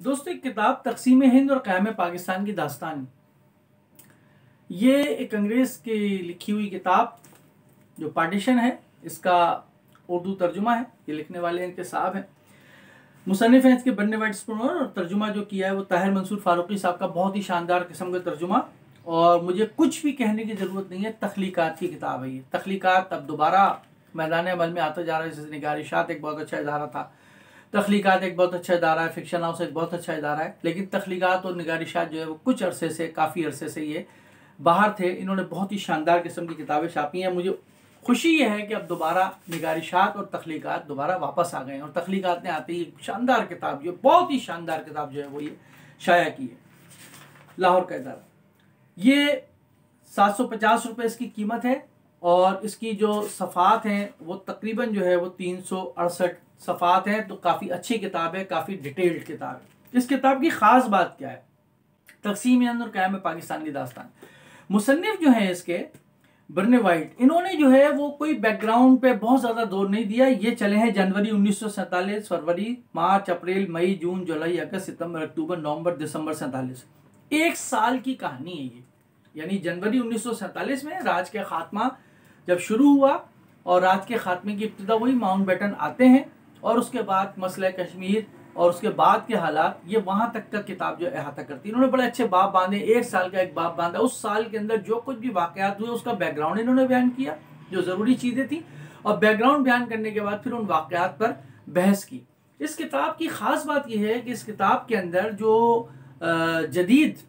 दोस्तों, एक किताब तक़सीम हिंद और क़याम पाकिस्तान की दास्तान, ये एक अंग्रेज़ की लिखी हुई किताब जो पार्टीशन है, इसका उर्दू तर्जुमा है। ये लिखने वाले इनके साहब हैं, मुसन्निफ़ हैं इसके बन्ने वाइट स्पून, और तर्जुमा जो किया है वो ताहिर मंसूर फारूकी साहब का बहुत ही शानदार किस्म का तर्जुमा। और मुझे कुछ भी कहने की ज़रूरत नहीं है, तख्लीक़ात की किताब है ये। तख्लीक़ात अब दोबारा मैदान अमल में आता जा रहा है। जैसे निगारिशात एक बहुत अच्छा इदारा था, तख्लीक़ात एक बहुत अच्छा इदारा है, फिक्शन हाउस एक बहुत अच्छा इदारा है, लेकिन तख्लीक़ात और निगारिशात जो है वो कुछ अरसे से, काफ़ी अरसे से ये बाहर थे। इन्होंने बहुत ही शानदार किस्म की किताबें छापी हैं। मुझे खुशी ये है कि अब दोबारा निगारिशात और तख्लीक़ात दोबारा वापस आ गए हैं, और तख्लीक़ात ने आते ही शानदार किताब, जो बहुत ही शानदार किताब जो है वो ये शाया की है। लाहौर का इदारा, ये 750 रुपये इसकी कीमत है, और इसकी जो सफ़ात हैं वो तकरीबन जो है वो 368 सफ़ात हैं। तो काफ़ी अच्छी किताब है, काफ़ी डिटेल्ड किताब है। इस किताब की ख़ास बात क्या है? तक़सीम हिंद और क़याम पाकिस्तान की दास्तान। मुसन्निफ़ जो है इसके बर्ने वाइट, इन्होंने जो है वो कोई बैकग्राउंड पे बहुत ज़्यादा जोर नहीं दिया। ये चले हैं जनवरी 1947, फरवरी, मार्च, अप्रैल, मई, जून, जुलाई, अगस्त, सितंबर, अक्टूबर, नवंबर, दिसंबर 47, एक साल की कहानी है ये। यानी जनवरी 1947 में राज के खात्मा जब शुरू हुआ, और राज के खात्मे की इब्तिदा हुई, माउंटबेटन आते हैं, और उसके बाद मसला कश्मीर और उसके बाद के हालात, ये वहाँ तक का किताब जो अहाता करती है। इन्होंने बड़े अच्छे बाब बांधे, एक साल का एक बाब बांधा। उस साल के अंदर जो कुछ भी वाक़यात हुए उसका बैकग्राउंड इन्होंने बयान किया, जो ज़रूरी चीज़ें थी, और बैकग्राउंड बयान करने के बाद फिर उन वाक़यात पर बहस की। इस किताब की ख़ास बात यह है कि इस किताब के अंदर जो जदीद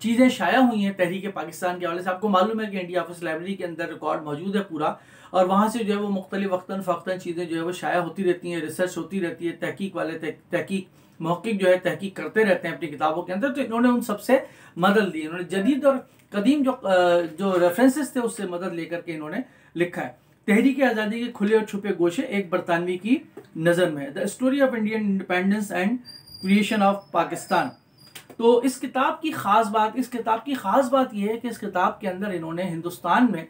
चीज़ें शाया हुई हैं तहरीक पाकिस्तान के हवाले से, आपको मालूम है कि इंडिया ऑफिस लाइब्रेरी के अंदर रिकॉर्ड मौजूद है पूरा, और वहाँ से जो है वो मुख्तलिफ वक्तन फ़क्तन चीज़ें जो है वो शाया होती रहती हैं, रिसर्च होती रहती है, तहकीक वाले तहकीक महक़िक़ जो है तहकीक करते रहते हैं अपनी किताबों के अंदर। तो इन्होंने उन सबसे मदद ली, इन्होंने जदीद और कदीम जो रेफरेंसेस थे उससे मदद लेकर के इन्होंने लिखा है। तहरीक आज़ादी के खुले और छुपे गोशे एक बरतानवी की नज़र में, the story of Indian independence and creation of Pakistan. तो इस किताब की ख़ास बात यह है कि इस किताब के अंदर इन्होंने हिंदुस्तान में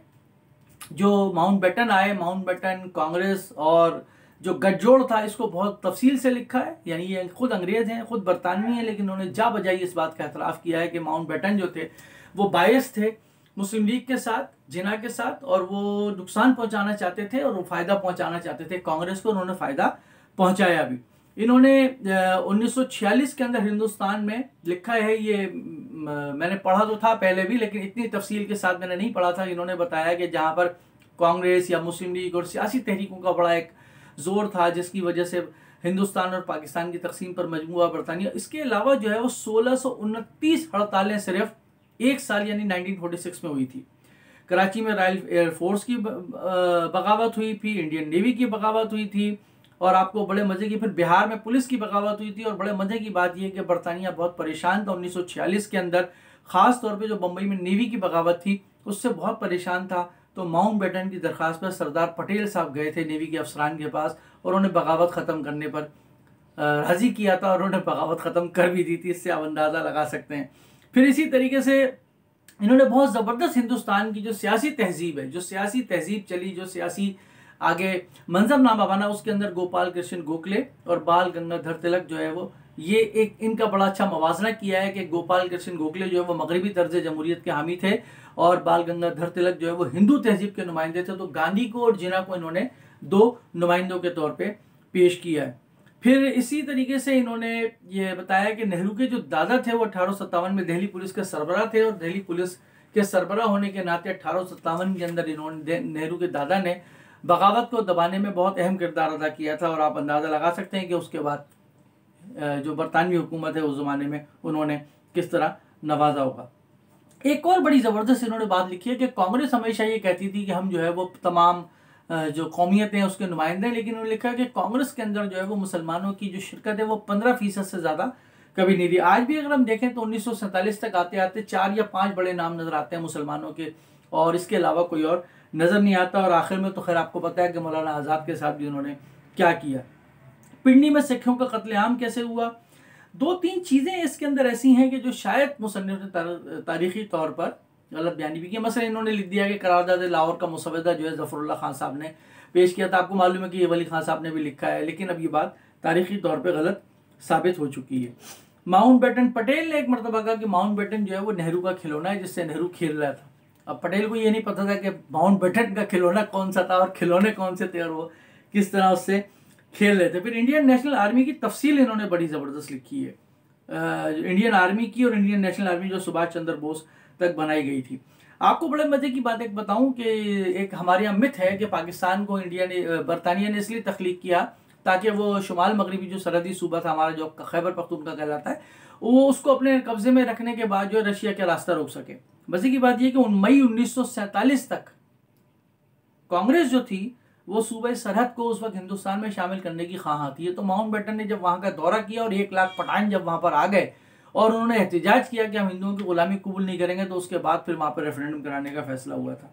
जो माउंटबेटन आए, माउंटबेटन, कांग्रेस और जो गठजोड़ था, इसको बहुत तफसील से लिखा है। यानी ये खुद अंग्रेज़ हैं, खुद बरतानवी हैं, लेकिन उन्होंने जा बजाई इस बात का एतराफ़ किया है कि माउंटबेटन जो थे वो बायस थे मुस्लिम लीग के साथ, जिना के साथ, और वो नुकसान पहुँचाना चाहते थे और वो फ़ायदा पहुँचाना चाहते थे कांग्रेस को। उन्होंने फ़ायदा पहुँचाया भी। इन्होंने 1946 के अंदर हिंदुस्तान में लिखा है, ये मैंने पढ़ा तो था पहले भी, लेकिन इतनी तफसील के साथ मैंने नहीं पढ़ा था। इन्होंने बताया कि जहाँ पर कांग्रेस या मुस्लिम लीग और सियासी तहरीकों का बड़ा एक ज़ोर था, जिसकी वजह से हिंदुस्तान और पाकिस्तान की तकसीम पर मजबूर बरतानिया, इसके अलावा जो है वो 1629 हड़तालें सिर्फ एक साल यानी 1946 में हुई थी। कराची में रॉयल एयरफोर्स की बगावत हुई थी, इंडियन नेवी की बगावत हुई थी, और आपको बड़े मज़े की फिर बिहार में पुलिस की बगावत हुई थी। और बड़े मज़े की बात यह कि बरतानिया बहुत परेशान था 1946 के अंदर, ख़ास तौर पे जो बम्बई में नेवी की बगावत थी उससे बहुत परेशान था। तो माउंटबेटन की दरख्वास्त पर सरदार पटेल साहब गए थे नेवी के अफसरान के पास, और उन्हें बगावत ख़त्म करने पर राज़ी किया था, और उन्होंने बगावत ख़त्म कर भी दी थी। इससे आप अंदाज़ा लगा सकते हैं। फिर इसी तरीके से इन्होंने बहुत ज़बरदस्त हिंदुस्तान की जो सियासी तहजीब है, जो सियासी तहजीब चली, जो सियासी आगे मंजरनामा बना, उसके अंदर गोपाल कृष्ण गोखले और बाल गंगाधर तिलक जो है वो, ये एक इनका बड़ा अच्छा मवाजना किया है कि गोपाल कृष्ण गोखले जो है वो मगरबी तर्ज जमहूरियत के हामी थे, और बाल गंगाधर तिलक जो है वो हिंदू तहजीब के नुमाइंदे थे। तो गांधी को और जिन्ना को इन्होंने दो नुमाइंदों के तौर पर पेश किया है। फिर इसी तरीके से इन्होंने ये बताया कि नेहरू के जो दादा थे वो 1857 में दिल्ली पुलिस के सरबराह थे, और दिल्ली पुलिस के सरबराह होने के नाते 1857 के अंदर इन्होंने, नेहरू के दादा ने बगावत को दबाने में बहुत अहम किरदार अदा किया था। और आप अंदाज़ा लगा सकते हैं कि उसके बाद जो बरतानवी हुकूमत है उस ज़माने में उन्होंने किस तरह नवाजा होगा। एक और बड़ी ज़बरदस्त इन्होंने बात लिखी है कि कांग्रेस हमेशा ये कहती थी कि हम जो है वो तमाम जो कौमियत हैं उसके नुमाइंदे हैं, लेकिन उन्होंने लिखा है कि कांग्रेस के अंदर जो है वो मुसलमानों की जो शिरकत है वो 15% से ज़्यादा कभी नहीं थी। आज भी अगर हम देखें तो 1947 तक आते आते 4 या 5 बड़े नाम नज़र आते हैं मुसलमानों के, और इसके अलावा कोई और नज़र नहीं आता। और आखिर में तो खैर आपको पता है कि मौलाना आज़ाद के साथ भी उन्होंने क्या किया। पिंडी में सिखों का कत्लेआम कैसे हुआ, 2-3 चीज़ें इसके अंदर ऐसी हैं कि जो शायद मुसन्निफ़ ने तारीख़ी तौर पर गलत बयानी भी की। मसलन इन्होंने लिख दिया कि करारदाद लाहौर का मुसवदा जो है ज़फ़रुल्लाह खान साहब ने पेश किया था। आपको मालूम है कि ये वली खान साहब ने भी लिखा है, लेकिन अब ये बात तारीख़ी तौर पर गलत साबित हो चुकी है। माउंटबेटन पटेल ने एक मरतबा कहा कि माउंटबेटन जो है वो नेहरू का खिलौना है जिससे नेहरू खेल रहा था। अब पटेल को ये नहीं पता था कि माउंटबेटन का खिलौना कौन सा था और खिलौने कौन से थे और वो किस तरह उससे खेल रहे थे। फिर इंडियन नेशनल आर्मी की तफसील इन्होंने बड़ी ज़बरदस्त लिखी है, इंडियन आर्मी की और इंडियन नेशनल आर्मी जो सुभाष चंद्र बोस तक बनाई गई थी। आपको बड़े मजे की बात एक बताऊं कि एक हमारे यहाँ मिथ है कि पाकिस्तान को बरतानिया ने इसलिए तख्लीक किया ताकि वो शुमाल मगरबी जो सरहदी सूबा था हमारा जो खैबर पख्तूनख्वा कहलाता है, वो उसको अपने कब्जे में रखने के बाद जो रशिया का रास्ता रोक सके। मजे की बात यह कि मई 1947 तक कांग्रेस जो थी वो सूबे सरहद को उस वक्त हिंदुस्तान में शामिल करने की ख्वाह थी। तो माउंटबेटन ने जब वहां का दौरा किया और 1 लाख पठान जब वहां पर आ गए और उन्होंने एहतजाज किया कि हम हिंदुओं की गुलामी कबूल नहीं करेंगे, तो उसके बाद फिर वहां पर रेफरेंडम कराने का फैसला हुआ था।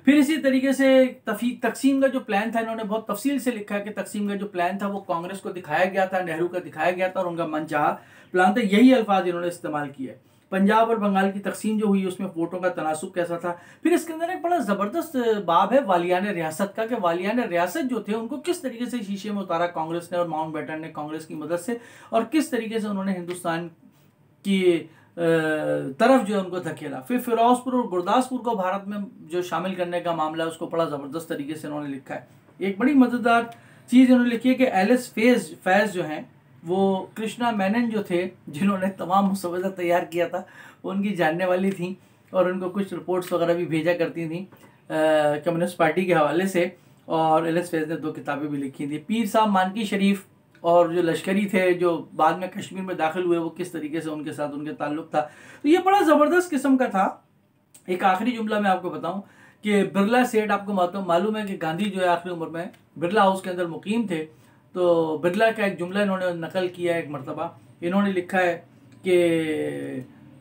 फिर इसी तरीके से तकसीम का जो प्लान था, इन्होंने बहुत तफसील से लिखा है कि तकसीम का जो प्लान था वो कांग्रेस को दिखाया गया था, नेहरू का दिखाया गया था और उनका मनचाहा प्लान था। यही अल्फाज इन्होंने इस्तेमाल किए। पंजाब और बंगाल की तकसीम जो हुई उसमें वोटों का तनासुब कैसा था। फिर इसके अंदर एक बड़ा ज़बरदस्त बाब है वालियान रियासत का, कि वालियान रियासत जो थे उनको किस तरीके से शीशे में उतारा कांग्रेस ने और माउंटबेटन ने कांग्रेस की मदद से, और किस तरीके से उन्होंने हिंदुस्तान की तरफ जो है उनको धकेला। फिर फिरोजपुर और गुरदासपुर को भारत में जो शामिल करने का मामला है उसको बड़ा ज़बरदस्त तरीके से उन्होंने लिखा है। एक बड़ी मज़ेदार चीज़ इन्होंने लिखी है कि एलिस फैज़ जो हैं वो कृष्णा मेनन जो थे जिन्होंने तमाम मुसव्वदा तैयार किया था वो उनकी जानने वाली थी और उनको कुछ रिपोर्ट्स वगैरह भी भेजा करती थी कम्युनिस्ट पार्टी के हवाले से। और एलिस फैज़ ने 2 किताबें भी लिखी थी। पीर साहब मानकी शरीफ और जो लश्करी थे जो बाद में कश्मीर में दाखिल हुए, वो किस तरीके से उनके साथ उनके ताल्लुक था। तो ये बड़ा ज़बरदस्त किस्म का था। एक आखिरी जुमला मैं आपको बताऊं कि बिरला सेठ, आपको मालूम है कि गांधी जो है आखिरी उम्र में बिरला हाउस के अंदर मुकीम थे। तो बिरला का एक जुमला इन्होंने नकल किया है। एक मरतबा इन्होंने लिखा है कि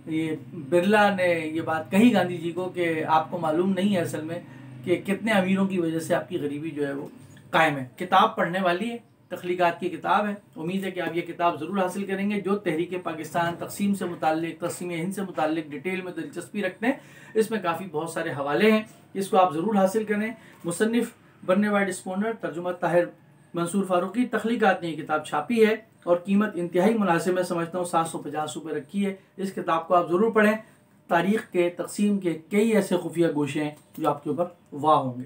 ये बिरला ने ये बात कही गांधी जी को कि आपको मालूम नहीं है असल में कि कितने अमीरों की वजह से आपकी गरीबी जो है वो कायम है। किताब पढ़ने वाली है, तख्लीकात की किताब है। उम्मीद है कि आप ये किताब ज़रूर हासिल करेंगे। जो तहरीक पाकिस्तान, तकसीम से मुताल्लिक, तकसीम हिंद से मुताल्लिक डिटेल में दिलचस्पी रखते हैं, इसमें काफ़ी बहुत सारे हवाले हैं, इसको आप ज़रूर हासिल करें। मुसन्निफ़ बर्ने वाइड स्पोनर, तर्जुमा ताहिर मंसूर फारूकी, तख्लीकात ने ये किताब छापी है और कीमत इंतहाई मुनासिब, मैं समझता हूँ 750 रुपये रखी है। इस किताब को आप ज़रूर पढ़ें। तारीख़ के, तकसीम के कई ऐसे खुफिया गोशे हैं जो आपके ऊपर वाह होंगे।